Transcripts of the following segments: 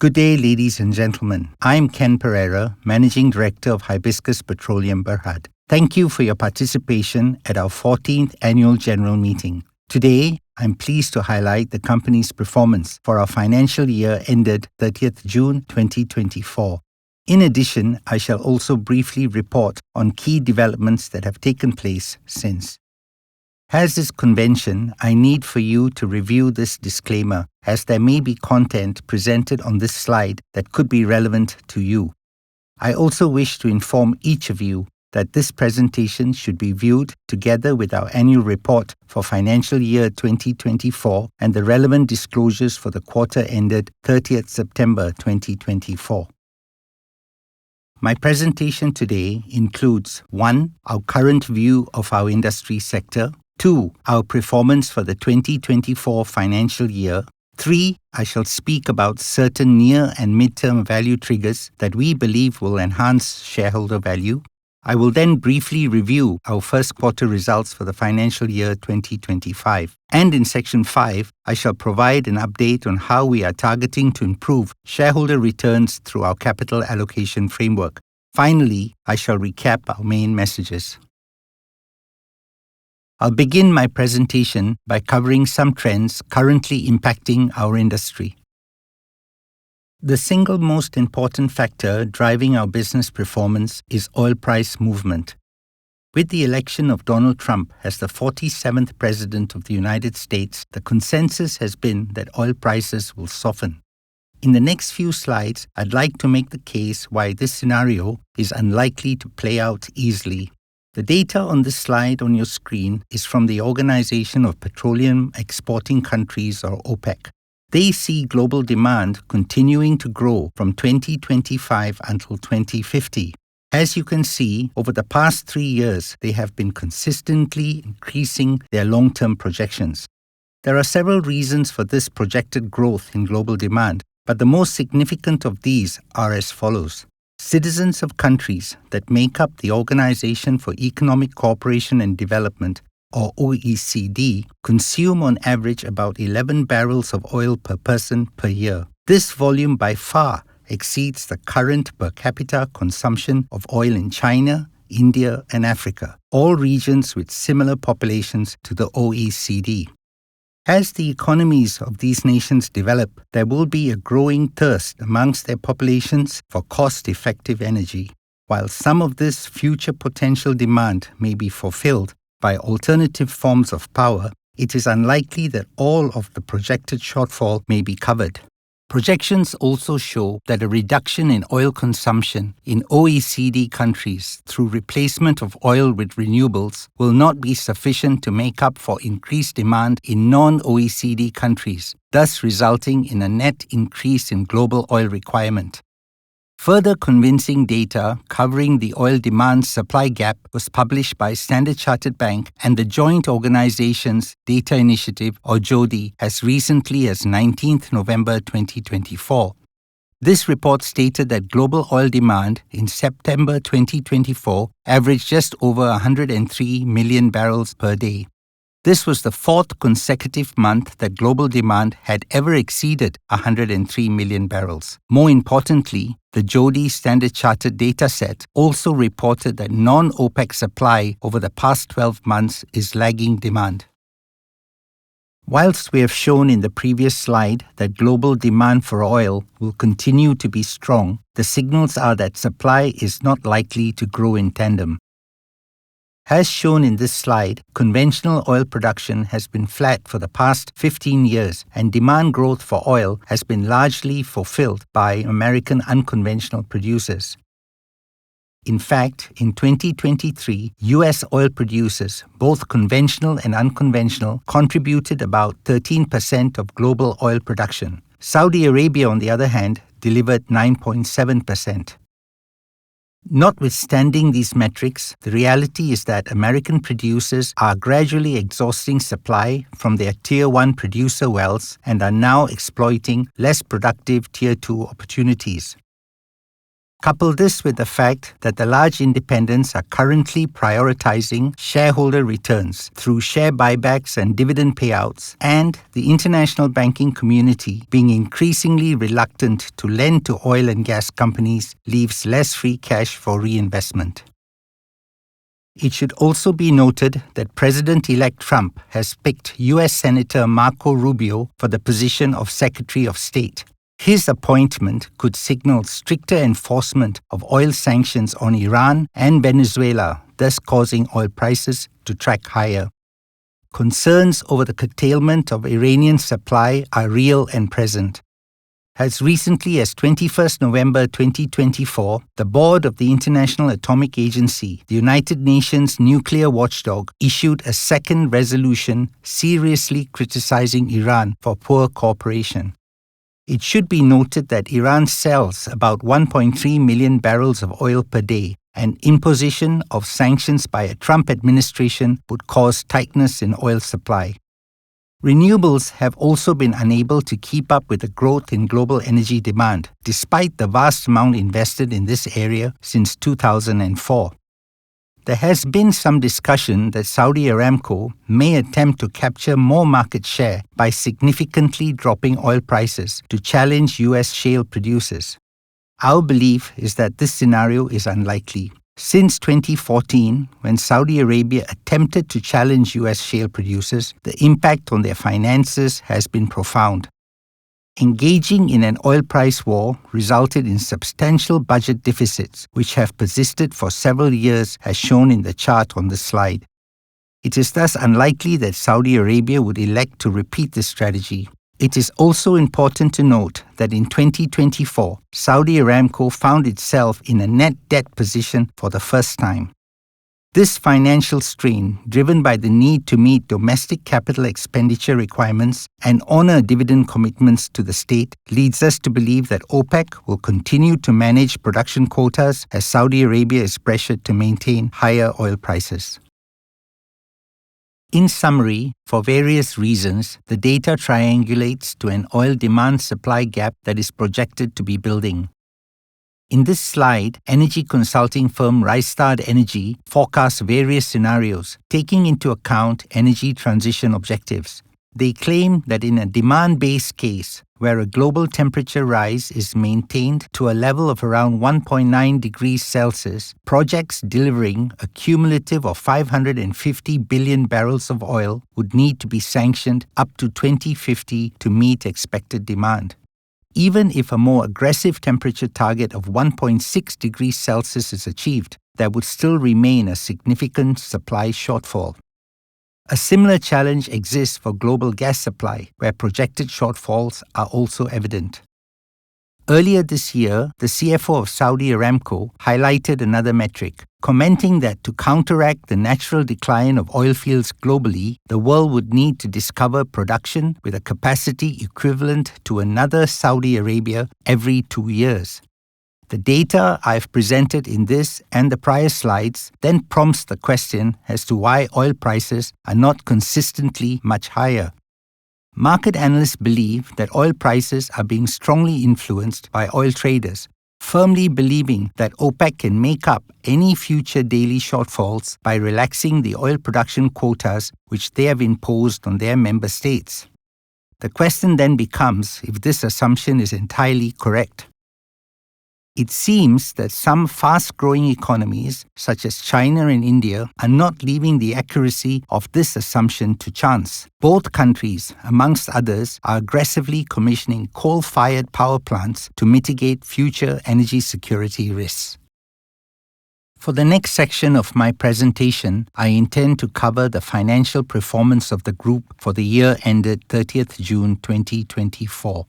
Good day, ladies and gentlemen. I'm Ken Pereira, Managing Director of Hibiscus Petroleum Berhad. Thank you for your participation at our 14th Annual General Meeting. Today, I'm pleased to highlight the company's performance for our financial year ended 30th June 2024. In addition, I shall also briefly report on key developments that have taken place since. As is convention, I need for you to review this disclaimer, as there may be content presented on this slide that could be relevant to you. I also wish to inform each of you that this presentation should be viewed together with our annual report for financial year 2024 and the relevant disclosures for the quarter ended 30th September 2024. My presentation today includes 1. Our current view of our industry sector, 2. Our performance for the 2024 financial year. 3. I shall speak about certain near and mid-term value triggers that we believe will enhance shareholder value. I will then briefly review our first quarter results for the financial year 2025. And in Section 5, I shall provide an update on how we are targeting to improve shareholder returns through our capital allocation framework. Finally, I shall recap our main messages. I'll begin my presentation by covering some trends currently impacting our industry. The single most important factor driving our business performance is oil price movement. With the election of Donald Trump as the 47th President of the United States, the consensus has been that oil prices will soften. In the next few slides, I'd like to make the case why this scenario is unlikely to play out easily. The data on this slide on your screen is from the Organization of Petroleum Exporting Countries, or OPEC. They see global demand continuing to grow from 2025 until 2050. As you can see, over the past 3 years, they have been consistently increasing their long-term projections. There are several reasons for this projected growth in global demand, but the most significant of these are as follows. Citizens of countries that make up the Organization for Economic Cooperation and Development, or OECD, consume on average about 11 barrels of oil per person per year. This volume by far exceeds the current per capita consumption of oil in China, India, and Africa, all regions with similar populations to the OECD. As the economies of these nations develop, there will be a growing thirst amongst their populations for cost-effective energy. While some of this future potential demand may be fulfilled by alternative forms of power, it is unlikely that all of the projected shortfall may be covered. Projections also show that a reduction in oil consumption in OECD countries through replacement of oil with renewables will not be sufficient to make up for increased demand in non-OECD countries, thus resulting in a net increase in global oil requirement. Further convincing data covering the oil demand-supply gap was published by Standard Chartered Bank and the Joint Organizations Data Initiative, or JODI, as recently as 19th November 2024. This report stated that global oil demand in September 2024 averaged just over 103 million barrels per day. This was the fourth consecutive month that global demand had ever exceeded 103 million barrels. More importantly, the JODI Standard Chartered dataset also reported that non-OPEC supply over the past 12 months is lagging demand. Whilst we have shown in the previous slide that global demand for oil will continue to be strong, the signals are that supply is not likely to grow in tandem. As shown in this slide, conventional oil production has been flat for the past 15 years, and demand growth for oil has been largely fulfilled by American unconventional producers. In fact, in 2023, U.S. oil producers, both conventional and unconventional, contributed about 13% of global oil production. Saudi Arabia, on the other hand, delivered 9.7%. Notwithstanding these metrics, the reality is that American producers are gradually exhausting supply from their Tier 1 producer wells and are now exploiting less productive Tier 2 opportunities. Couple this with the fact that the large independents are currently prioritizing shareholder returns through share buybacks and dividend payouts, and the international banking community being increasingly reluctant to lend to oil and gas companies leaves less free cash for reinvestment. It should also be noted that President-elect Trump has picked U.S. Senator Marco Rubio for the position of Secretary of State. His appointment could signal stricter enforcement of oil sanctions on Iran and Venezuela, thus causing oil prices to track higher. Concerns over the curtailment of Iranian supply are real and present. As recently as 21st November 2024, the board of the International Atomic Agency, the United Nations nuclear watchdog, issued a second resolution seriously criticizing Iran for poor cooperation. It should be noted that Iran sells about 1.3 million barrels of oil per day, and imposition of sanctions by a Trump administration would cause tightness in oil supply. Renewables have also been unable to keep up with the growth in global energy demand, despite the vast amount invested in this area since 2004. There has been some discussion that Saudi Aramco may attempt to capture more market share by significantly dropping oil prices to challenge U.S. shale producers. Our belief is that this scenario is unlikely. Since 2014, when Saudi Arabia attempted to challenge U.S. shale producers, the impact on their finances has been profound. Engaging in an oil price war resulted in substantial budget deficits, which have persisted for several years, as shown in the chart on the slide. It is thus unlikely that Saudi Arabia would elect to repeat this strategy. It is also important to note that in 2024, Saudi Aramco found itself in a net debt position for the first time. This financial strain, driven by the need to meet domestic capital expenditure requirements and honor dividend commitments to the state, leads us to believe that OPEC will continue to manage production quotas as Saudi Arabia is pressured to maintain higher oil prices. In summary, for various reasons, the data triangulates to an oil demand-supply gap that is projected to be building. In this slide, energy consulting firm Rystad Energy forecasts various scenarios, taking into account energy transition objectives. They claim that in a demand-based case, where a global temperature rise is maintained to a level of around 1.9 degrees Celsius, projects delivering a cumulative of 550 billion barrels of oil would need to be sanctioned up to 2050 to meet expected demand. Even if a more aggressive temperature target of 1.6 degrees Celsius is achieved, there would still remain a significant supply shortfall. A similar challenge exists for global gas supply, where projected shortfalls are also evident. Earlier this year, the CFO of Saudi Aramco highlighted another metric, commenting that to counteract the natural decline of oil fields globally, the world would need to discover production with a capacity equivalent to another Saudi Arabia every 2 years. The data I've presented in this and the prior slides then prompts the question as to why oil prices are not consistently much higher. Market analysts believe that oil prices are being strongly influenced by oil traders, firmly believing that OPEC can make up any future daily shortfalls by relaxing the oil production quotas which they have imposed on their member states. The question then becomes if this assumption is entirely correct. It seems that some fast-growing economies, such as China and India, are not leaving the accuracy of this assumption to chance. Both countries, amongst others, are aggressively commissioning coal-fired power plants to mitigate future energy security risks. For the next section of my presentation, I intend to cover the financial performance of the group for the year ended 30th June 2024.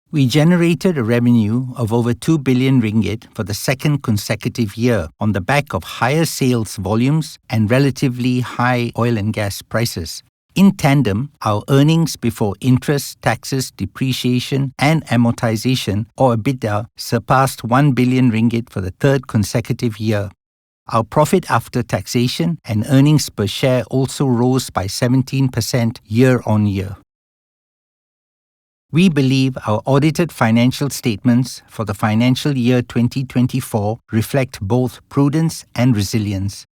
We generated a revenue of over 2 billion ringgit for the second consecutive year on the back of higher sales volumes and relatively high oil and gas prices. In tandem, our earnings before interest, taxes, depreciation, and amortization, or EBITDA, surpassed 1 billion ringgit for the third consecutive year. Our profit after taxation and earnings per share also rose by 17% year-on-year. We believe our audited financial statements for the financial year 2024 reflect both prudence and resilience.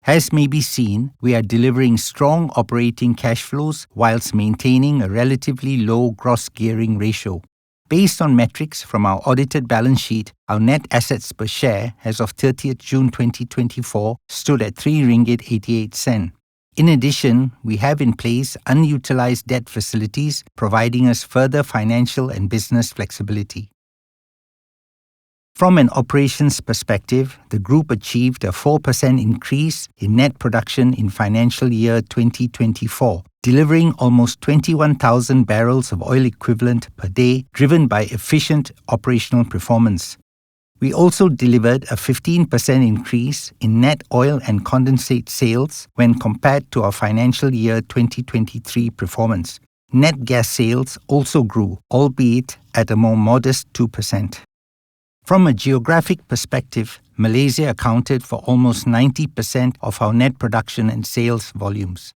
As may be seen, we are delivering strong operating cash flows whilst maintaining a relatively low gross gearing ratio. Based on metrics from our audited balance sheet, our net assets per share as of 30th June 2024 stood at 3 ringgit 88 sen. In addition, we have in place unutilized debt facilities, providing us further financial and business flexibility. From an operations perspective, the group achieved a 4% increase in net production in financial year 2024, delivering almost 21,000 barrels of oil equivalent per day, driven by efficient operational performance. We also delivered a 15% increase in net oil and condensate sales when compared to our financial year 2023 performance. Net gas sales also grew, albeit at a more modest 2%. From a geographic perspective, Malaysia accounted for almost 90% of our net production and sales volumes.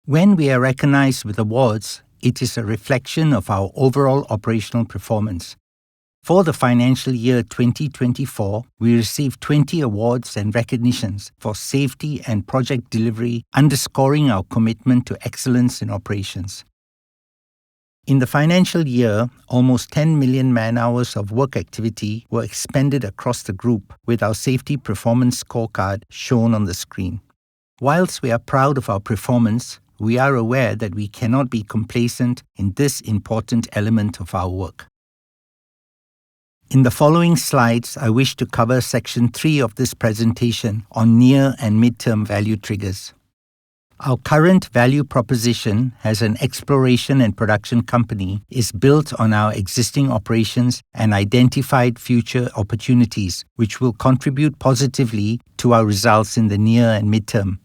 When we are recognized with awards, it is a reflection of our overall operational performance. For the financial year 2024, we received 20 awards and recognitions for safety and project delivery, underscoring our commitment to excellence in operations. In the financial year, almost 10 million man-hours of work activity were expended across the group, with our safety performance scorecard shown on the screen. Whilst we are proud of our performance, we are aware that we cannot be complacent in this important element of our work. In the following slides, I wish to cover Section 3 of this presentation on near and mid-term value triggers. Our current value proposition as an exploration and production company is built on our existing operations and identified future opportunities, which will contribute positively to our results in the near and mid-term.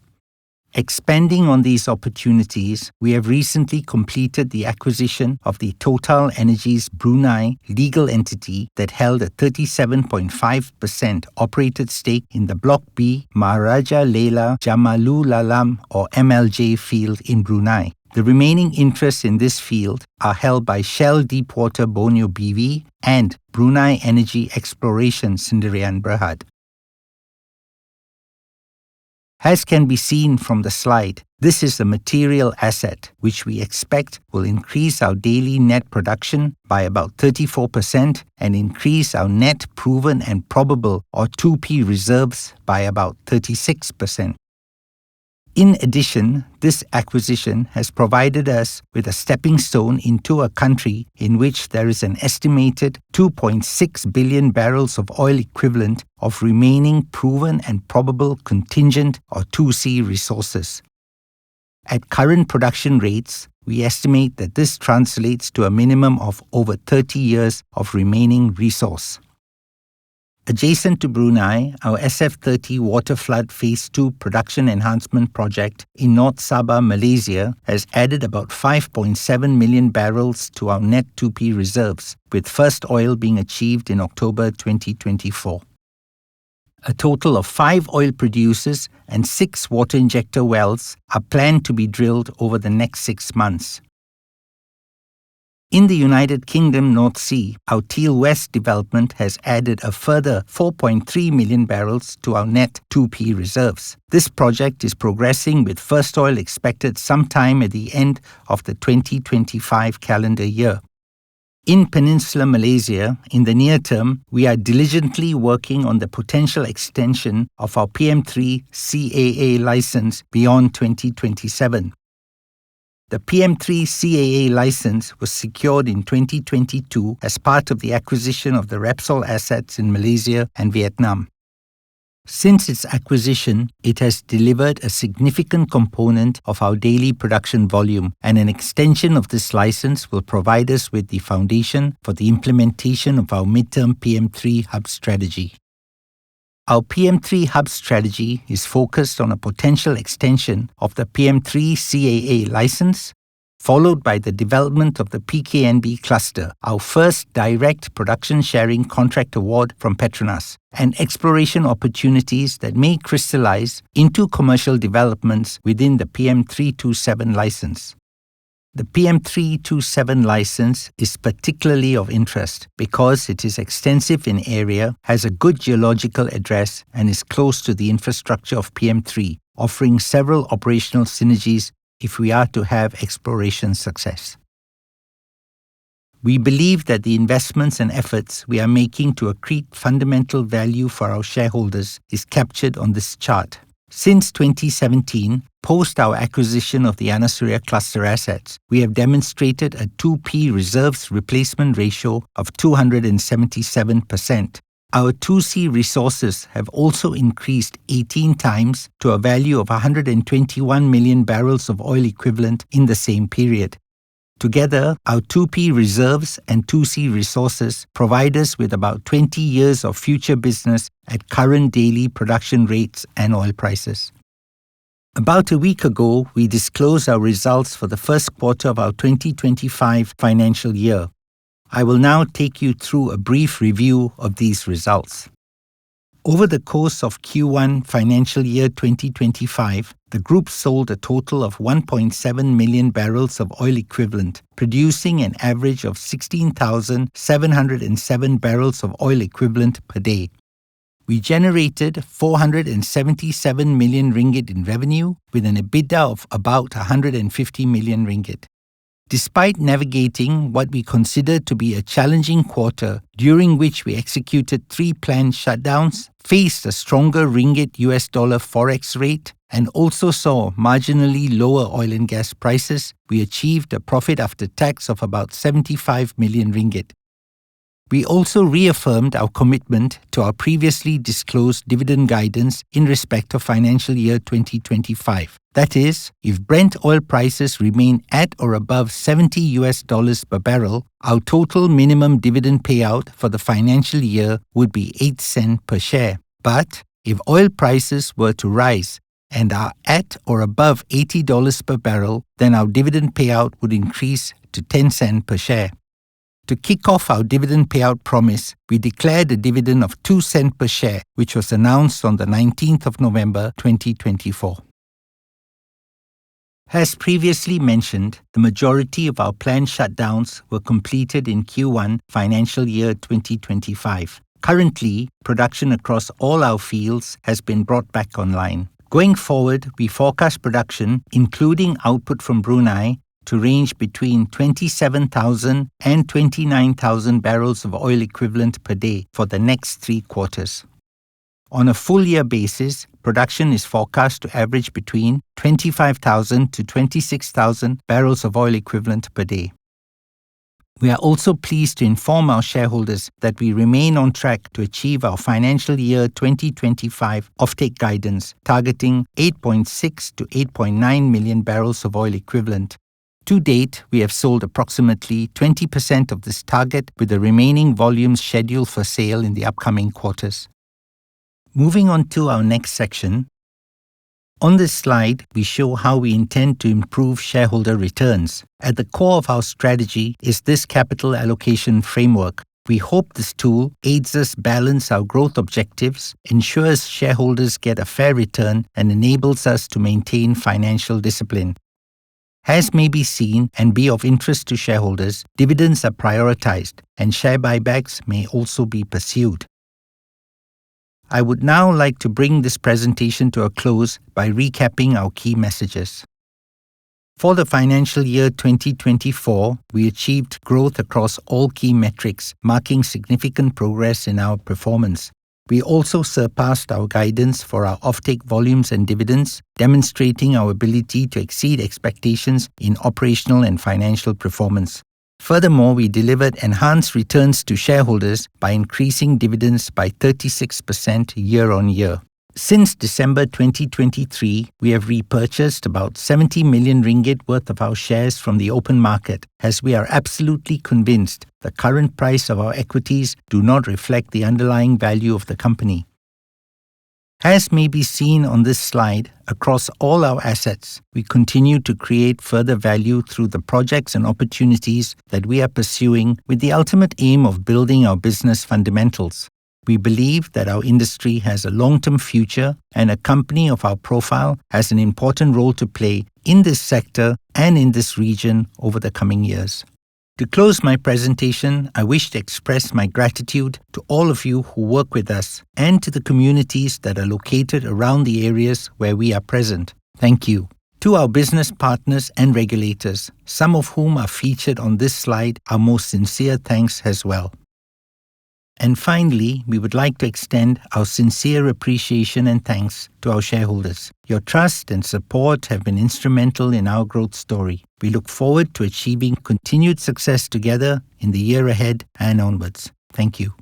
Expanding on these opportunities, we have recently completed the acquisition of the Total Energies Brunei legal entity that held a 37.5% operated stake in the Block B Maharaja Lela Jamalulalam or MLJ field in Brunei. The remaining interests in this field are held by Shell Deepwater Borneo BV and Brunei Energy Exploration Sendirian Berhad. As can be seen from the slide, this is a material asset which we expect will increase our daily net production by about 34% and increase our net proven and probable or 2P reserves by about 36%. In addition, this acquisition has provided us with a stepping stone into a country in which there is an estimated 2.6 billion barrels of oil equivalent of remaining proven and probable contingent or 2C resources. At current production rates, we estimate that this translates to a minimum of over 30 years of remaining resource. Adjacent to Brunei, our SF30 Waterflood Phase 2 production enhancement project in North Sabah, Malaysia, has added about 5.7 million barrels to our net 2P reserves, with first oil being achieved in October 2024. A total of 5 oil producers and 6 water injector wells are planned to be drilled over the next 6 months. In the United Kingdom North Sea, our Teal West development has added a further 4.3 million barrels to our net 2P reserves. This project is progressing with first oil expected sometime at the end of the 2025 calendar year. In Peninsular Malaysia, in the near term, we are diligently working on the potential extension of our PM3 CAA license beyond 2027. The PM3 CAA license was secured in 2022 as part of the acquisition of the Repsol assets in Malaysia and Vietnam. Since its acquisition, it has delivered a significant component of our daily production volume, and an extension of this license will provide us with the foundation for the implementation of our midterm PM3 hub strategy. Our PM3 hub strategy is focused on a potential extension of the PM3 CAA license, followed by the development of the PKNB cluster, our first direct production sharing contract award from Petronas, and exploration opportunities that may crystallize into commercial developments within the PM327 license. The PM327 license is particularly of interest because it is extensive in area, has a good geological address, and is close to the infrastructure of PM3, offering several operational synergies if we are to have exploration success. We believe that the investments and efforts we are making to accrete fundamental value for our shareholders is captured on this chart. Since 2017, post our acquisition of the Anasuria cluster assets, we have demonstrated a 2P reserves replacement ratio of 277%. Our 2C resources have also increased 18 times to a value of 121 million barrels of oil equivalent in the same period. Together, our 2P reserves and 2C resources provide us with about 20 years of future business at current daily production rates and oil prices. About a week ago, we disclosed our results for the first quarter of our 2025 financial year. I will now take you through a brief review of these results. Over the course of Q1 financial year 2025, the group sold a total of 1.7 million barrels of oil equivalent, producing an average of 16,707 barrels of oil equivalent per day. We generated 477 million ringgit in revenue with an EBITDA of about 150 million ringgit. Despite navigating what we considered to be a challenging quarter, during which we executed 3 planned shutdowns, faced a stronger ringgit-US dollar forex rate, and also saw marginally lower oil and gas prices, we achieved a profit after tax of about 75 million ringgit. We also reaffirmed our commitment to our previously disclosed dividend guidance in respect of financial year 2025. That is, if Brent oil prices remain at or above $70 per barrel, our total minimum dividend payout for the financial year would be 8 cents per share. But if oil prices were to rise and are at or above $80 per barrel, then our dividend payout would increase to 10 cents per share. To kick off our dividend payout promise, we declared a dividend of 2 cents per share, which was announced on the 19th of November 2024. As previously mentioned, the majority of our planned shutdowns were completed in Q1 financial year 2025. Currently, production across all our fields has been brought back online. Going forward, we forecast production, including output from Brunei, to range between 27,000 and 29,000 barrels of oil equivalent per day for the next 3 quarters. On a full-year basis, production is forecast to average between 25,000 to 26,000 barrels of oil equivalent per day. We are also pleased to inform our shareholders that we remain on track to achieve our financial year 2025 offtake guidance, targeting 8.6 to 8.9 million barrels of oil equivalent. To date, we have sold approximately 20% of this target, with the remaining volumes scheduled for sale in the upcoming quarters. Moving on to our next section. On this slide, we show how we intend to improve shareholder returns. At the core of our strategy is this capital allocation framework. We hope this tool aids us balance our growth objectives, ensures shareholders get a fair return, and enables us to maintain financial discipline. As may be seen and be of interest to shareholders, dividends are prioritized and share buybacks may also be pursued. I would now like to bring this presentation to a close by recapping our key messages. For the financial year 2024, we achieved growth across all key metrics, marking significant progress in our performance. We also surpassed our guidance for our offtake volumes and dividends, demonstrating our ability to exceed expectations in operational and financial performance. Furthermore, we delivered enhanced returns to shareholders by increasing dividends by 36% year-on-year. Since December 2023, we have repurchased about 70 million ringgit worth of our shares from the open market, as we are absolutely convinced the current price of our equities do not reflect the underlying value of the company. As may be seen on this slide, across all our assets, we continue to create further value through the projects and opportunities that we are pursuing with the ultimate aim of building our business fundamentals. We believe that our industry has a long-term future, and a company of our profile has an important role to play in this sector and in this region over the coming years. To close my presentation, I wish to express my gratitude to all of you who work with us and to the communities that are located around the areas where we are present. Thank you. To our business partners and regulators, some of whom are featured on this slide, our most sincere thanks as well. And finally, we would like to extend our sincere appreciation and thanks to our shareholders. Your trust and support have been instrumental in our growth story. We look forward to achieving continued success together in the year ahead and onwards. Thank you.